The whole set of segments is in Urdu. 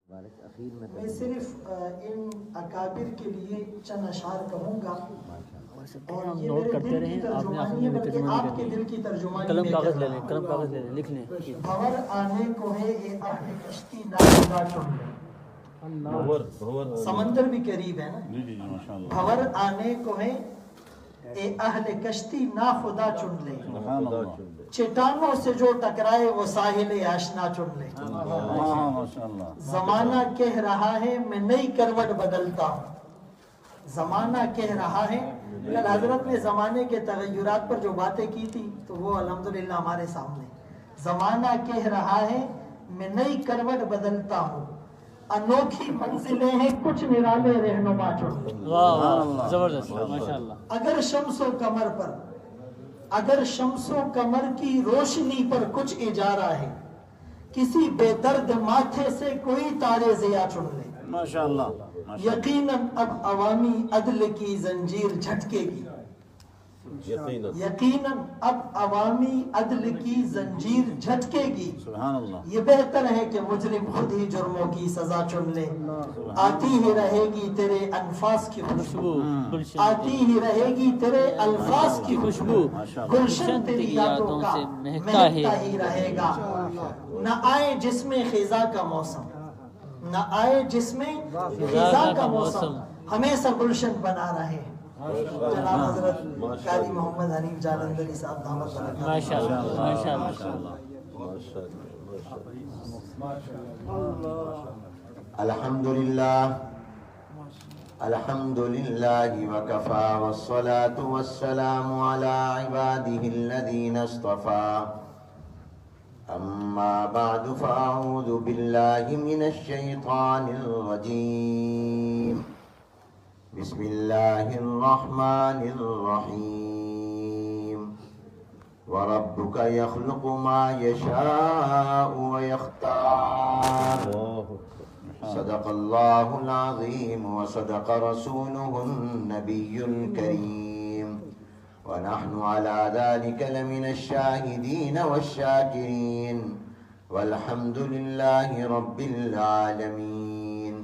میں صرف ان اکابر کے لیے چند اشعار کہوں گا اور یہ میرے دل کی ترجمانی ہے بلکہ آپ کے دل کی ترجمانی قلم کاغذ لے لیں، قلم کاغذ لے لیں، لکھ لیں۔ بھور آنے کو ہے اے اہل کشتی ناخدا چن لے، سمندر بھی قریب ہے نا، بھور آنے کو ہے اے اہل کشتی ناخدا چن لے، چٹانوں سے جو ٹکرائے وہ ساحل آشنا چن لے، زمانہ کہہ رہا ہے میں نئی کروٹ بدلتا ہوں، زمانہ کہہ رہا ہے۔ کل حضرت نے زمانے کے تغیرات پر جو باتیں کی تھی تو وہ الحمدللہ ہمارے سامنے، زمانہ کہہ رہا ہے میں نئی کروٹ بدلتا ہوں، انوکھی منزلیں ہیں کچھ نرالے رہنما چن لے۔ واہ زبردست، ماشاءاللہ۔ اگر شمس و قمر پر، اگر شمس و قمر کی روشنی پر کچھ اجارہ ہے، کسی بے درد ماتھے سے کوئی تارے ضیا چن لے، ماشاءاللہ۔ یقیناً اب عوامی عدل کی زنجیر جھٹکے گی، یقیناً اب عوامی عدل کی زنجیر جھٹکے گی، سبحان اللہ۔ یہ بہتر ہے کہ مجرم خود ہی جرموں کی سزا چن لے، آتی ہی رہے گی تیرے الفاظ کی خوشبو، آتی ہی رہے گی تیرے الفاظ کی خوشبو، گلشن تیری یادوں کا مہکتا ہی رہے گا، نہ آئے جس میں خزاں کا موسم، نہ آئے جس میں خزاں کا موسم، ہمیشہ گلشن بنا رہے۔ جناب حضرت قاری محمد حنیف جالندری صاحب دامت برکاتہ۔ ماشاءاللہ ماشاءاللہ۔ الحمدللہ الحمدللہ وکفا والصلاة والسلام علی عباده الذین اصطفا، اما بعد فاعوذ باللہ من الشیطان الرجیم، بسم اللہ الرحمن الرحیم، وربک یخلق ما یشاء ویختار، صدق اللہ العظیم وصدق رسولہ النبی الکریم، ونحن على ذلك لمن الشاهدين والشاكرين، والحمد لله رب العالمين۔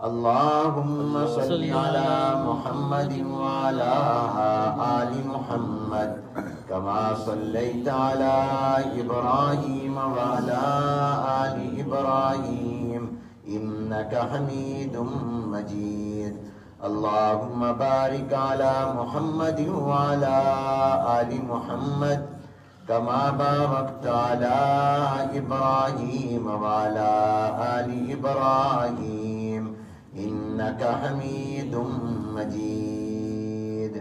اللهم صل على محمد وعلى آل محمد كما صليت على إبراهيم وعلى آل إبراهيم إنك حميد مجيد۔ اللهم بارك على محمد وعلى آل محمد كما باركت على إبراهيم وعلى آل إبراهيم إنك حميد مجيد۔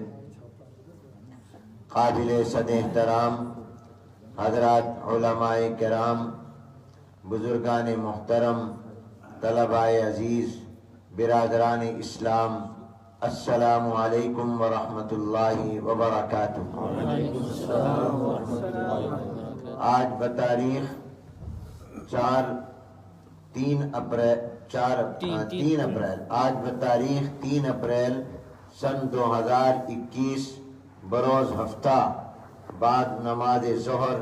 قابل صد احترام حضرات علماء کرام، بزرگان محترم، طلباء عزیز، برادران اسلام، السلام علیکم ورحمۃ اللہ وبرکاتہ۔ آج بتاریخ 3 اپریل آج بتاریخ 3 اپریل سن 2021 بروز ہفتہ بعد نماز ظہر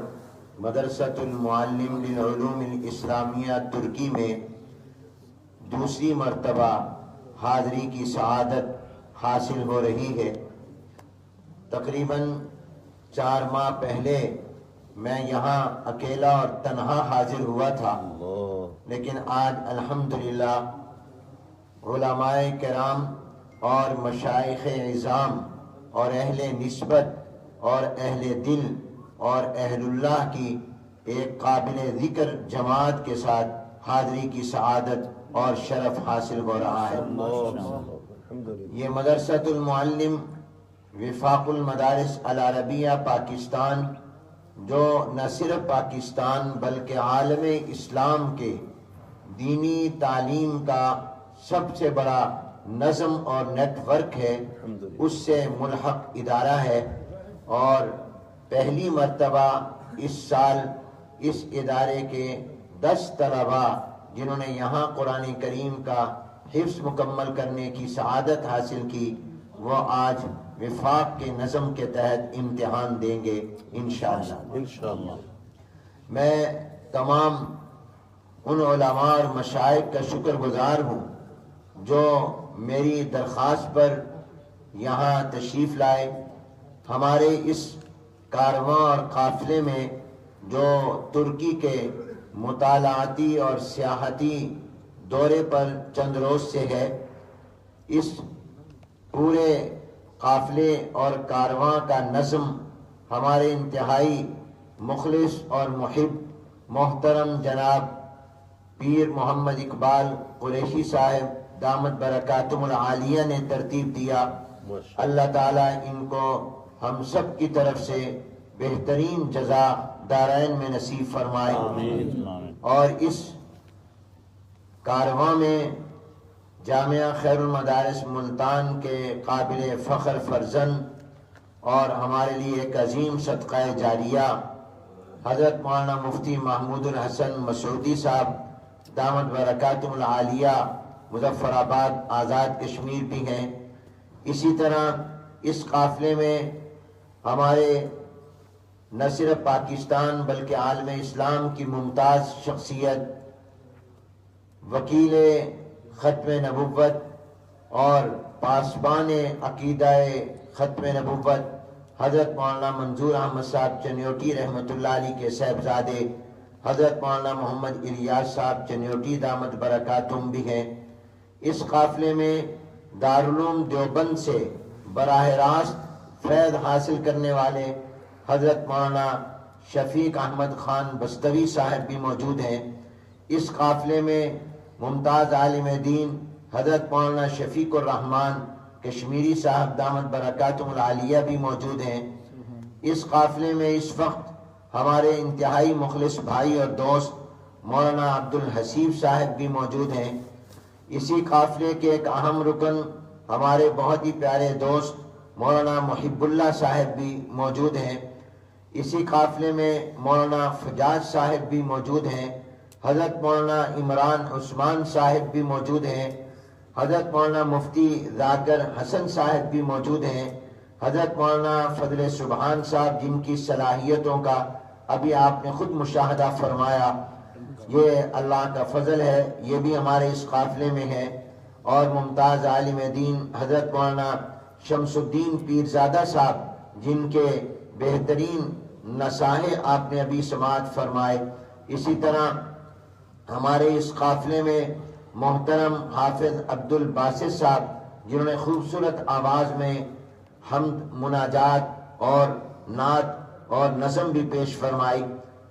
مدرسۃ المعلم للعلوم الاسلامیہ ترکی میں دوسری مرتبہ حاضری کی سعادت حاصل ہو رہی ہے۔ تقریباً 4 ماہ پہلے میں یہاں اکیلا اور تنہا حاضر ہوا تھا، لیکن آج الحمدللہ علماء کرام اور مشائخ عظام اور اہل نسبت اور اہل دل اور اہل اللہ کی ایک قابل ذکر جماعت کے ساتھ حاضری کی سعادت اور شرف حاصل ہو رہا ہے۔ یہ مدرسۃ المعلم وفاق المدارس العربیہ پاکستان، جو نہ صرف پاکستان بلکہ عالم اسلام کے دینی تعلیم کا سب سے بڑا نظم اور نیٹ ورک ہے، اس سے ملحق ادارہ ہے، اور پہلی مرتبہ اس سال اس ادارے کے 10 طلباء جنہوں نے یہاں قرآن کریم کا حفظ مکمل کرنے کی سعادت حاصل کی، وہ آج وفاق کے نظم کے تحت امتحان دیں گے انشاءاللہ۔ میں تمام ان علماء اور مشائخ کا شکر گزار ہوں جو میری درخواست پر یہاں تشریف لائے. ہمارے اس کارواں اور قافلے میں جو ترکی کے مطالعاتی اور سیاحتی دورے پر چند روز سے ہے، اس پورے قافلے اور کارواں کا نظم ہمارے انتہائی مخلص اور محب محترم جناب پیر محمد اقبال قریشی صاحب دامت برکاتہم العالیہ نے ترتیب دیا. اللہ تعالیٰ ان کو ہم سب کی طرف سے بہترین جزا دارین میں نصیب فرمائے. اور اس کارواں میں جامعہ خیر المدارس ملتان کے قابل فخر فرزند اور ہمارے لیے ایک عظیم صدقہ جاریہ حضرت مولانا مفتی محمود الحسن مسعودی صاحب دامت برکاتہم العالیہ مظفر آباد آزاد کشمیر بھی ہیں. اسی طرح اس قافلے میں ہمارے نہ صرف پاکستان بلکہ عالم اسلام کی ممتاز شخصیت وکیل ختم نبوت اور پاسبان عقیدہ ختم نبوت حضرت مولانا منظور احمد صاحب چنیوٹی رحمۃ اللہ علیہ کے صاحبزادے حضرت مولانا محمد الیاس صاحب چنیوٹی دامت برکاتہم بھی ہیں. اس قافلے میں دارالعلوم دیوبند سے براہ راست فیض حاصل کرنے والے حضرت مولانا شفیق احمد خان بستوی صاحب بھی موجود ہیں. اس قافلے میں ممتاز عالم دین حضرت مولانا شفیق الرحمان کشمیری صاحب دامت برکاتہم العالیہ بھی موجود ہیں. اس قافلے میں اس وقت ہمارے انتہائی مخلص بھائی اور دوست مولانا عبد الحسیب صاحب بھی موجود ہیں. اسی قافلے کے ایک اہم رکن ہمارے بہت ہی پیارے دوست مولانا محب اللہ صاحب بھی موجود ہیں. اسی قافلے میں مولانا فجاج صاحب بھی موجود ہیں. حضرت مولانا عمران عثمان صاحب بھی موجود ہیں. حضرت مولانا مفتی ذاکر حسن صاحب بھی موجود ہیں. حضرت مولانا فضل سبحان صاحب جن کی صلاحیتوں کا ابھی آپ نے خود مشاہدہ فرمایا، یہ اللہ کا فضل ہے، یہ بھی ہمارے اس قافلے میں ہے. اور ممتاز عالم دین حضرت مولانا شمس الدین پیرزادہ صاحب جن کے بہترین نصائح آپ نے ابھی سماعت فرمائے. اسی طرح ہمارے اس قافلے میں محترم حافظ عبد الباسط صاحب جنہوں نے خوبصورت آواز میں حمد مناجات اور نعت اور نظم بھی پیش فرمائی.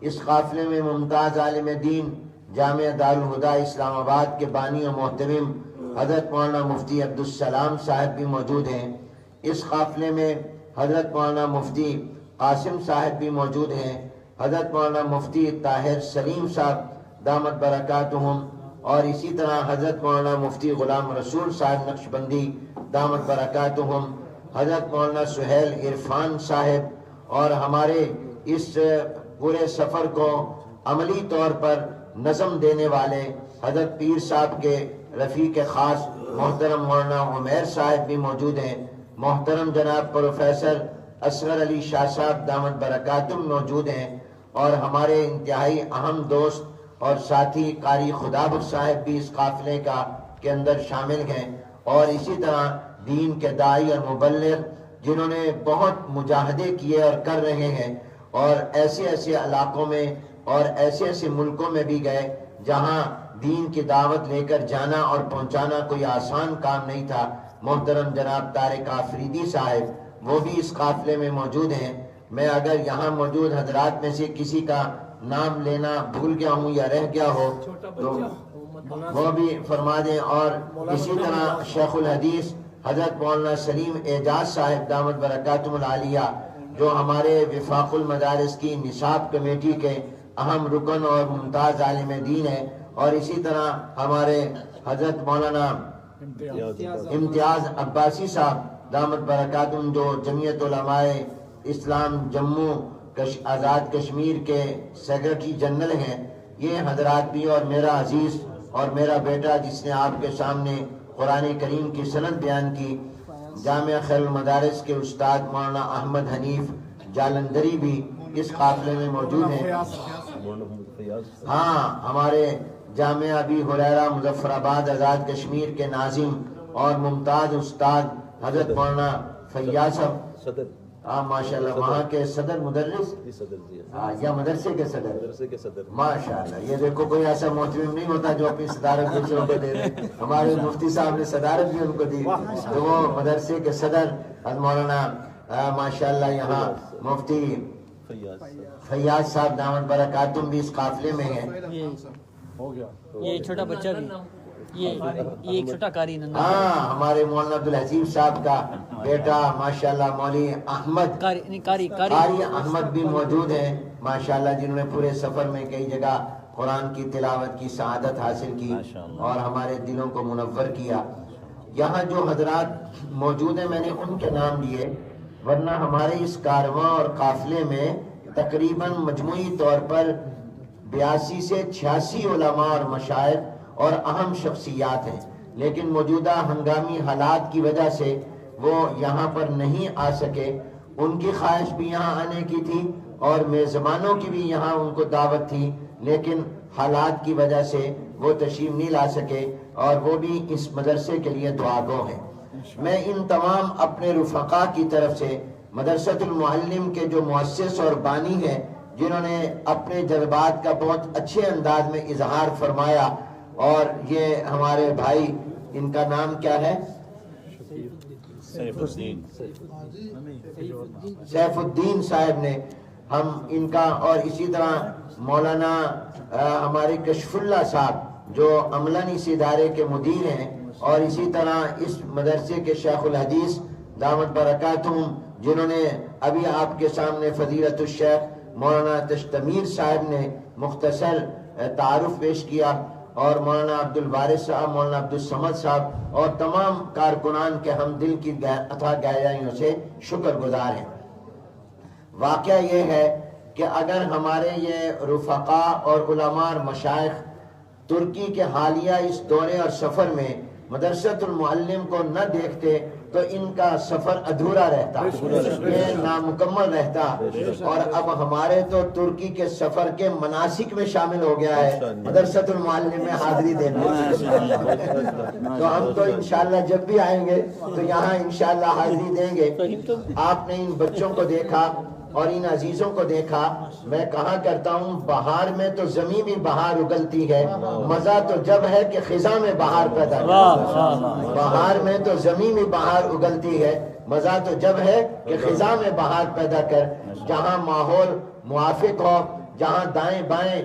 اس قافلے میں ممتاز عالم دین جامعہ دارالہدیٰ اسلام آباد کے بانی و محترم حضرت مولانا مفتی عبدالسلام صاحب بھی موجود ہیں. اس قافلے میں حضرت مولانا مفتی قاسم صاحب بھی موجود ہیں. حضرت مولانا مفتی طاہر سلیم صاحب دامت برکاتہم اور اسی طرح حضرت مولانا مفتی غلام رسول صاحب نقشبندی دامت برکاتہم، حضرت مولانا سہیل عرفان صاحب اور ہمارے اس پورے سفر کو عملی طور پر نظم دینے والے حضرت پیر صاحب کے رفیق خاص محترم مولانا عمیر صاحب بھی موجود ہیں. محترم جناب پروفیسر اصغر علی شاہ صاحب دامت برکاتہم موجود ہیں. اور ہمارے انتہائی اہم دوست اور ساتھی قاری خدا بخش صاحب بھی اس قافلے کے اندر شامل ہیں. اور اسی طرح دین کے داعی اور مبلغ جنہوں نے بہت مجاہدے کیے اور کر رہے ہیں اور ایسے ایسے علاقوں میں اور ایسے ایسے ملکوں میں بھی گئے جہاں دین کی دعوت لے کر جانا اور پہنچانا کوئی آسان کام نہیں تھا. محترم جناب طارق آفریدی صاحب وہ بھی اس قافلے میں موجود ہیں. میں اگر یہاں موجود حضرات میں سے کسی کا نام لینا بھول گیا ہوں یا رہ گیا ہو تو وہ بھی فرما دیں. اور اسی طرح شیخ الحدیث حضرت مولانا سلیم اعجاز صاحب دامت برکاتہم العالیہ جو ہمارے وفاق المدارس کی نصاب کمیٹی کے اہم رکن اور ممتاز عالم دین ہیں. اور اسی طرح ہمارے حضرت مولانا امتیاز عباسی صاحب دامت برکاتہم جو جمعیت علماء اسلام جموں آزاد کشمیر کے سیکرٹری جنرل ہیں. یہ حضرات بھی اور میرا عزیز اور میرا بیٹا جس نے آپ کے سامنے قرآن کریم کی سند بیان کی جامعہ خیر المدارس کے استاد مولانا احمد حنیف جالندری بھی اس قافلے میں موجود ہیں. ہاں ہمارے جامعہ ابی ہریرہ مظفر آباد آزاد کشمیر کے ناظم اور ممتاز استاد حضرت مولانا فیاض صاحب، ماشاء اللہ وہاں کے صدر مدرس یا مدرسے کے صدر، ماشاء اللہ. یہ دیکھو کوئی ایسا محترم نہیں ہوتا جو اپنی صدارت دوسروں کو دے دے. ہمارے مفتی صاحب نے صدارت بھی ان کو دی، تو وہ مدرسے کے صدر حضرت مولانا ماشاء اللہ یہاں مفتی فیاض صاحب دامت برکاتہم بھی اس قافلے میں ہیں. یہ چھوٹا بچہ بھی، یہ ایک چھوٹا قاری ننھا، ہاں ہمارے مولانا عبدالحسیب صاحب کا بیٹا ماشاءاللہ مولوی احمد قاری احمد بھی موجود ہیں ماشاءاللہ، جنہوں نے پورے سفر میں کئی جگہ قرآن کی تلاوت کی سعادت حاصل کی اور ہمارے دلوں کو منور کیا. یہاں جو حضرات موجود ہیں میں نے ان کے نام لیے، ورنہ ہمارے اس کارواں اور قافلے میں تقریباً مجموعی طور پر 82 سے 86 علماء اور مشائخ اور اہم شخصیات ہیں، لیکن موجودہ ہنگامی حالات کی وجہ سے وہ یہاں پر نہیں آ سکے. ان کی خواہش بھی یہاں آنے کی تھی اور میزبانوں کی بھی یہاں ان کو دعوت تھی، لیکن حالات کی وجہ سے وہ تشریف نہیں لا سکے اور وہ بھی اس مدرسے کے لیے دعا گو ہیں. میں ان تمام اپنے رفقا کی طرف سے مدرسۃ المعلم کے جو مؤسس اور بانی ہیں، جنہوں نے اپنے جذبات کا بہت اچھے انداز میں اظہار فرمایا، اور یہ ہمارے بھائی، ان کا نام کیا ہے؟ سیف الدین صاحب نے ہم ان کا، اور اسی طرح مولانا ہمارے کشف اللہ صاحب جو عملاً اس ادارے کے مدیر ہیں، اور اسی طرح اس مدرسے کے شیخ الحدیث دامت برکاتہم، جنہوں نے ابھی آپ کے سامنے فضیلت الشیخ مولانا تشتمیر صاحب نے مختصر تعارف پیش کیا، اور مولانا عبد الوارث صاحب، مولانا عبد الصمد صاحب اور تمام کارکنان کے ہم دل کی اتھا گہرائیوں سے شکر گزار ہیں. واقعہ یہ ہے کہ اگر ہمارے یہ رفقا اور علماء اور مشائخ ترکی کے حالیہ اس دورے اور سفر میں مدرسۃ المعلم کو نہ دیکھتے تو ان کا سفر ادھورا رہتا، یہ نامکمل رہتا. اور اب ہمارے تو ترکی کے سفر کے مناسک میں شامل ہو گیا ہے مدرسۃ المعلم میں حاضری دینا. تو ہم تو انشاءاللہ جب بھی آئیں گے تو یہاں انشاءاللہ حاضری دیں گے. آپ نے ان بچوں کو دیکھا اور ان عزیزوں کو دیکھا. میں کہا کرتا ہوں بہار میں تو زمین بھی بہار اگلتی ہے، مزہ تو جب ہے کہ خزاں میں بہار پیدا کرے. بہار میں تو زمین بھی بہار اگلتی ہے، مزہ تو جب ہے کہ خزاں میں بہار پیدا کر. جہاں ماحول موافق ہو، جہاں دائیں بائیں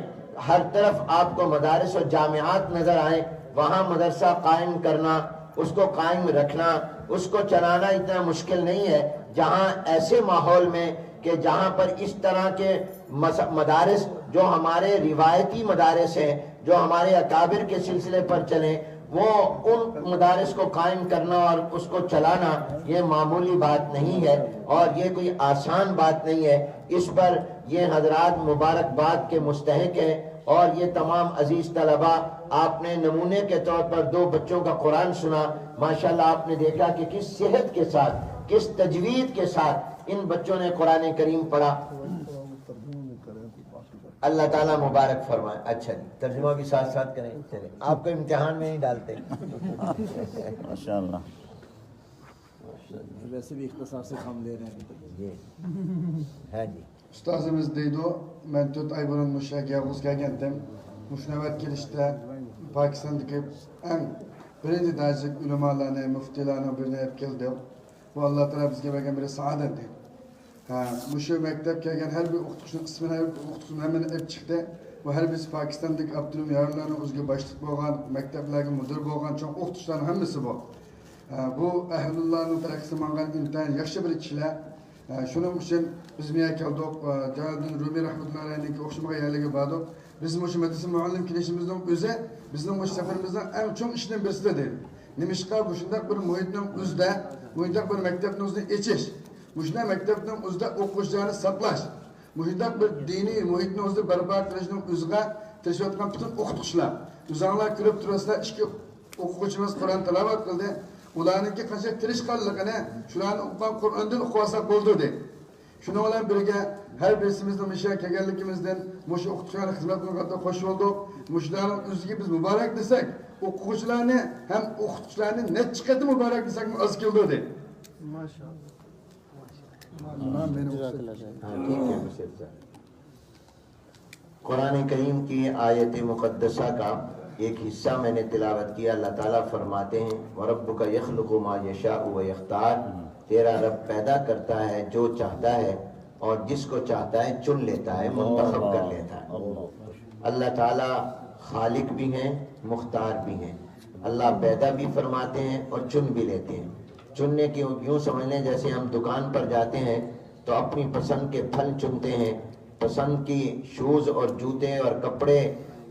ہر طرف آپ کو مدارس و جامعات نظر آئیں، وہاں مدرسہ قائم کرنا، اس کو قائم رکھنا، اس کو چلانا اتنا مشکل نہیں ہے. جہاں ایسے ماحول میں کہ جہاں پر اس طرح کے مدارس جو ہمارے روایتی مدارس ہیں، جو ہمارے اکابر کے سلسلے پر چلیں، وہ ان مدارس کو قائم کرنا اور اس کو چلانا یہ معمولی بات نہیں ہے اور یہ کوئی آسان بات نہیں ہے. اس پر یہ حضرات مبارکباد کے مستحق ہیں. اور یہ تمام عزیز طلباء، آپ نے نمونے کے طور پر 2 بچوں کا قرآن سنا. ماشاءاللہ آپ نے دیکھا کہ کس صحت کے ساتھ، کس تجوید کے ساتھ ان بچوں نے قرآن کریم پڑھا. اللہ تعالیٰ مبارک فرمائے. اچھا جی، ترجمہ بھی ساتھ ساتھ کریں. چلیں، آپ کو امتحان میں نہیں ڈالتے. ماشاءاللہ. ویسے بھی اختصار سے کام لے رہے ہیں. جی ہے جی. Ustazımız Deydo, ben Tut Ayburun Muşak Yavuz'a geldim. Muşnavet girişte Pakistan'daki en birinci derece ulemalarına, müftilerine birine hep geldim. Bu Allah Teala bizge vergen bir saadet değil. Muşu mektep gelgen her bir okutuşun ismine okutuşun hemen hep çıktı. Bu her birisi Pakistan'daki Abdülüm yararlarına uzge başlık boğan, mekteplerge müdür boğan çok okutuşların hemisi bu. Bu ehlullah'ın terakisi mangan imtihan yakşı bir kişiler. Şunun için biz niye geldik? Celaluddin Rumi rahmetullahi aleyh'in okşamaya yerliğe bağladık. Bizim bu medrese muallim kilişimizden öze, bizim bu seferimizden en çok işinin birisi de değil. Nimişka bu şundak bir muhitinin üzde, muhittak bir mektepnin üzde içiş. Bu şundak mektepnin üzde okuşlarını saklaş. Muhittak bir dini muhitinin üzde berbat kılışının üzge teşviratkan bütün okutuşlar. Uzanlar kürüp turasılar işki okuşumuz Kur'an tilavet kıldı. Ulanınki kaçak tiriş kallık ne? Şulan okuyan Kur'an'dan okuvasak oldu de. Şunu olan birge her birisimiz de müşe kegerlikimizden muşu okutuşlarına hizmetine kadar hoş olduk. Muşların üzüge biz mübarek desek, okutuşlarını hem okutuşlarını net çıkardı mübarek desek az kıldı de. Maşallah. قرآن کریم کی آیت مقدسہ کا ایک حصہ میں نے تلاوت کیا. اللہ تعالیٰ فرماتے ہیں وَرَبُّكَ يَخْلُقُ مَا يَشَاءُ وَيَخْتَارُ، تیرا رب پیدا کرتا ہے جو چاہتا ہے اور جس کو چاہتا ہے چن لیتا ہے، منتخب کر لیتا ہے. اللہ تعالیٰ خالق بھی ہیں، مختار بھی ہیں. اللہ پیدا بھی فرماتے ہیں اور چن بھی لیتے ہیں. چننے کی یوں سمجھ لیں جیسے ہم دکان پر جاتے ہیں تو اپنی پسند کے پھل چنتے ہیں، پسند کی شوز اور جوتے اور کپڑے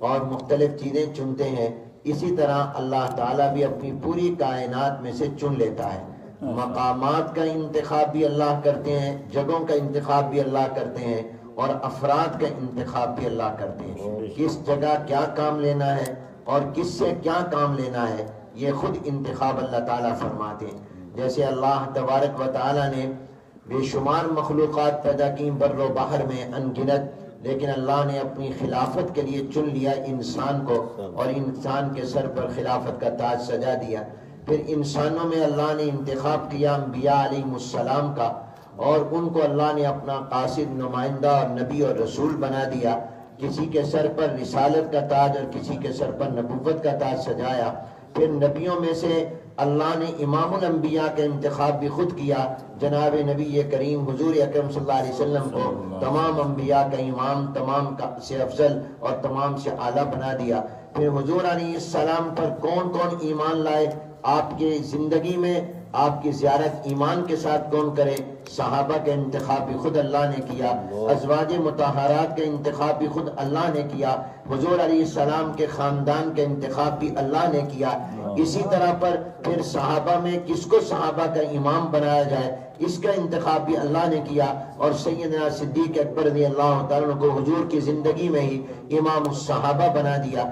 اور مختلف چیزیں چنتے ہیں. اسی طرح اللہ تعالیٰ بھی اپنی پوری کائنات میں سے چن لیتا ہے. مقامات کا انتخاب بھی اللہ کرتے ہیں، جگہوں کا انتخاب بھی اللہ کرتے ہیں، اور افراد کا انتخاب بھی اللہ کرتے ہیں. کس جگہ کیا کام لینا ہے اور کس سے کیا کام لینا ہے یہ خود انتخاب اللہ تعالیٰ فرماتے ہیں. جیسے اللہ تبارک و تعالیٰ نے بے شمار مخلوقات پیدا کی بر و بحر میں ان گنت، لیکن اللہ نے اپنی خلافت کے لیے چن لیا انسان کو اور انسان کے سر پر خلافت کا تاج سجا دیا. پھر انسانوں میں اللہ نے انتخاب کیا انبیاء علیہ السلام کا، اور ان کو اللہ نے اپنا قاصد، نمائندہ اور نبی اور رسول بنا دیا. کسی کے سر پر رسالت کا تاج اور کسی کے سر پر نبوت کا تاج سجایا. پھر نبیوں میں سے اللہ نے امام الانبیاء کا انتخاب بھی خود کیا. جناب نبی کریم حضور اکرم صلی اللہ علیہ وسلم کو تمام انبیاء کا امام، تمام سے افضل اور تمام سے اعلیٰ بنا دیا. پھر حضور علیہ السلام پر کون کون ایمان لائے، آپ کی زندگی میں آپ کی زیارت ایمان کے ساتھ کون کرے، صحابہ کا انتخاب بھی خود اللہ نے کیا. ازواج مطہرات کا انتخاب بھی خود اللہ نے کیا. حضور علیہ السلام کے خاندان کا انتخاب بھی اللہ نے کیا. اسی طرح پر پھر صحابہ میں کس کو صحابہ کا امام بنایا جائے اس کا انتخاب بھی اللہ نے کیا. اور سیدنا صدیق اکبر رضی اللہ تعالیٰ عنہ کو حضور کی زندگی میں ہی امام الصحابہ بنا دیا.